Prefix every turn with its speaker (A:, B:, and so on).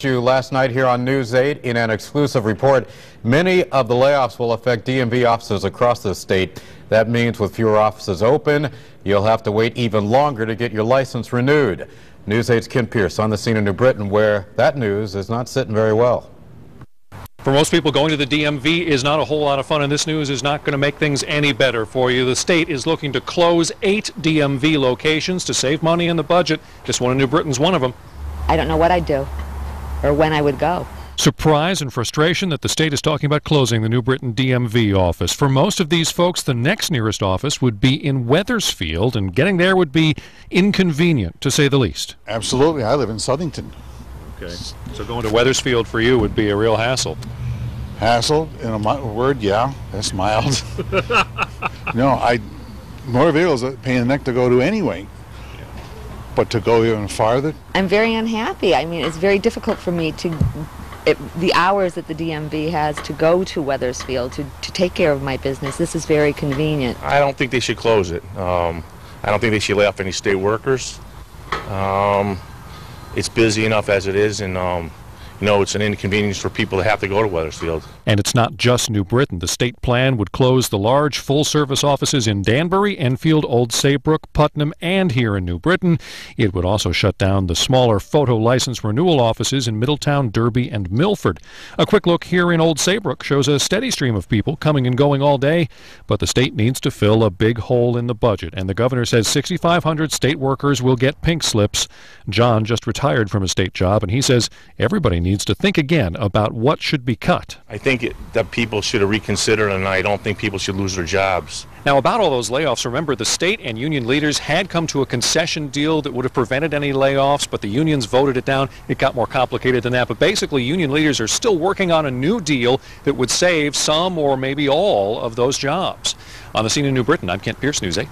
A: Last night here on News 8 in an exclusive report, many of the layoffs will affect DMV offices across the state. That means with fewer offices open, you'll have to wait even longer to get your license renewed. News 8's Ken Pierce on the scene in New Britain, where that news is not sitting very well.
B: For most people, going to the DMV is not a whole lot of fun, and this news is not going to make things any better for you. The state is looking to close 8 DMV locations to save money in the budget. This one in New Britain's one of them.
C: I don't know what I'd do or when I would go.
B: Surprise and frustration that the state is talking about closing the New Britain DMV office. For most of these folks, the next nearest office would be in Wethersfield, and getting there would be inconvenient, to say the least.
D: Absolutely. I live in Southington.
B: Okay. So going to Wethersfield for you would be a real hassle.
D: In a word, yeah, that's mild. Motor vehicles are a pain in the neck to go to anyway. But to go even farther?
C: I'm very unhappy. I mean, it's very difficult for me the hours that the DMV has to go to Wethersfield to take care of my business. This is very convenient.
E: I don't think they should close it. I don't think they should lay off any state workers. It's busy enough as it is, and it's an inconvenience for people to have to go to Wethersfield.
B: And it's not just New Britain. The state plan would close the large full-service offices in Danbury, Enfield, Old Saybrook, Putnam, and here in New Britain. It would also shut down the smaller photo license renewal offices in Middletown, Derby, and Milford. A quick look here in Old Saybrook shows a steady stream of people coming and going all day, but the state needs to fill a big hole in the budget, and the governor says 6,500 state workers will get pink slips. John just retired from a state job, and he says everybody needs to think again about what should be cut.
E: I think that people should have reconsidered, and I don't think people should lose their jobs.
B: Now, about all those layoffs, remember the state and union leaders had come to a concession deal that would have prevented any layoffs, but the unions voted it down. It got more complicated than that, but basically union leaders are still working on a new deal that would save some or maybe all of those jobs. On the scene in New Britain, I'm Kent Pierce, News 8.